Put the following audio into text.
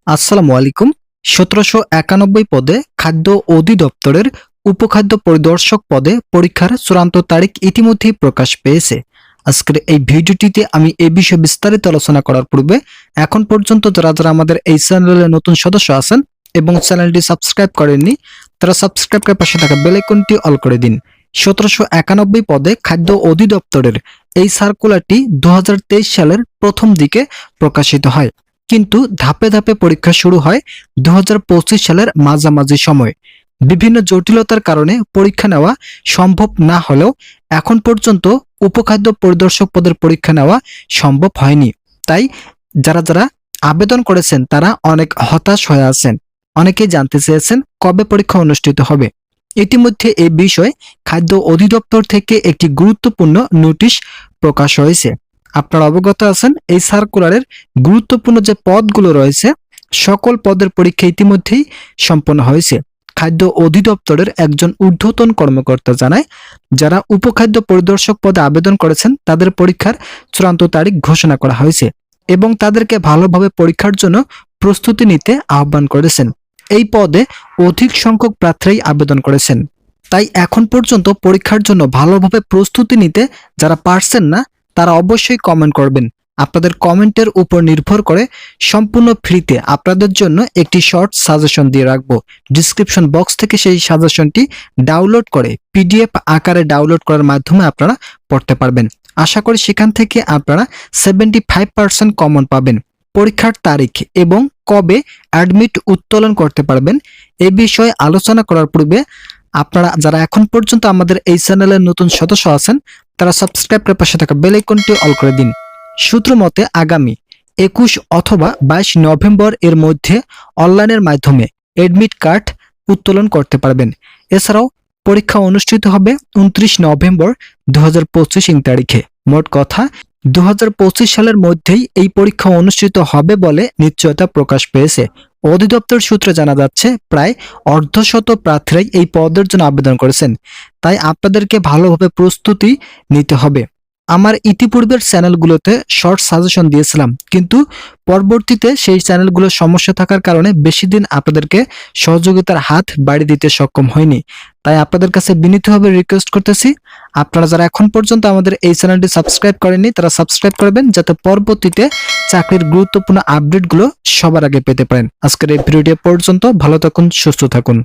আসসালামু আলাইকুম। ১৭৯১ পদে খাদ্য অধিদপ্তরের উপখাদ্য পরিদর্শক পদে পরীক্ষার চূড়ান্ত তারিখ ইতিমধ্যেই প্রকাশ পেয়েছে। আজকের এই ভিডিওটিতে আমি এই বিষয়ে বিস্তারিত আলোচনা করার পূর্বে এখন পর্যন্ত যারা আমাদের এই চ্যানেলের নতুন সদস্য আছেন এবং চ্যানেলটি সাবস্ক্রাইব করেননি, তারা সাবস্ক্রাইব করে পাশে থাকা বেল আইকনটি অল করে দিন। ১৭৯১ পদে খাদ্য অধিদপ্তরের এই সার্কুলারটি ২০২৩ সালের প্রথম দিকে প্রকাশিত হয়, কিন্তু ধাপে ধাপে পরীক্ষা শুরু হয় ২০২৫ সালের মাঝামাঝি সময়ে। বিভিন্ন জটিলতার কারণে পরীক্ষা নেওয়া সম্ভব না হলেও এখন পর্যন্ত উপখাদ্য পরিদর্শক পদের পরীক্ষা নেওয়া সম্ভব হয়নি। তাই যারা আবেদন করেছেন তারা অনেক হতাশ হয়ে আছেন। অনেকেই জানতে চেয়েছেন কবে পরীক্ষা অনুষ্ঠিত হবে। ইতিমধ্যে এই বিষয়ে খাদ্য অধিদপ্তর থেকে একটি গুরুত্বপূর্ণ নোটিশ প্রকাশ হয়েছে। আপনারা অবগত আছেন এই সার্কুলারের গুরুত্বপূর্ণ যে পদগুলো রয়েছে সকল পদের পরীক্ষা ইতিমধ্যেই সম্পন্ন হয়েছে। খাদ্য অধিদপ্তরের একজন ঊর্ধ্বতন কর্মকর্তা জানায়, যারা উপখাদ্য পরিদর্শক পদে আবেদন করেছেন তাদের পরীক্ষার চূড়ান্ত তারিখ ঘোষণা করা হয়েছে এবং তাদেরকে ভালোভাবে পরীক্ষার জন্য প্রস্তুতি নিতে আহ্বান করেছেন। এই পদে অধিক সংখ্যক প্রার্থী আবেদন করেছেন, তাই এখন পর্যন্ত পরীক্ষার জন্য ভালোভাবে প্রস্তুতি নিতে যারা পারছেন না তারা অবশ্যই কমেন্ট করবেন। আপনাদের কমেন্টের উপর নির্ভর করে সম্পূর্ণ ফ্রিতে আপনাদের জন্য একটি শর্ট সাজেশন দিয়ে রাখবো। ডিসক্রিপশন বক্স থেকে সেই সাজেশনটি ডাউনলোড করে পিডিএফ আকারে ডাউনলোড করার মাধ্যমে আপনারা পড়তে পারবেন। আশা করি সেখান থেকে আপনারা 75% কমন পাবেন। পরীক্ষার তারিখ এবং কবে অ্যাডমিট উত্তোলন করতে পারবেন এ বিষয়ে আলোচনা করার পূর্বে আপনারা যারা এখন পর্যন্ত আমাদের এই চ্যানেলের নতুন সদস্য আছেন তারা সাবস্ক্রাইব করে পাশে থাকা বেল আইকনটি অল করে দিন। সূত্র মতে আগামী 21 অথবা 22 নভেম্বর এর মধ্যে অনলাইনের মাধ্যমে এডমিট কার্ড উত্তোলন করতে পারবেন। এছাড়াও পরীক্ষা অনুষ্ঠিত হবে 29 নভেম্বর 2025 তারিখে। মোট কথা 2025 সালের মধ্যেই এই পরীক্ষা অনুষ্ঠিত হবে বলে নিশ্চয়তা প্রকাশ পেয়েছে। অধিদপ্তর সূত্রে জানা যাচ্ছে প্রায় অর্ধশত প্রার্থীরাই এই পদের জন্য আবেদন করেছেন, তাই আপনাদেরকে ভালোভাবে প্রস্তুতি নিতে হবে। আমার ইতিপূর্বের চ্যানেলগুলোতে শর্ট সাজেশন দিয়েছিলাম, কিন্তু পরবর্তীতে সেই চ্যানেলগুলোর সমস্যা থাকার কারণে বেশি দিন আপনাদেরকে সহযোগিতার হাত বাড়িয়ে দিতে সক্ষম হয়নি। তাই আপনাদের কাছে বিনীতভাবে রিকোয়েস্ট করতেছি, আপনারা যারা এখন পর্যন্ত আমাদের এই চ্যানেলটি সাবস্ক্রাইব করেননি তারা সাবস্ক্রাইব করবেন, যাতে পরবর্তীতে চাকরির গুরুত্বপূর্ণ আপডেটগুলো সবার আগে পেতে পারেন। আজকের এই ভিডিওটি পর্যন্ত ভালো থাকুন, সুস্থ থাকুন।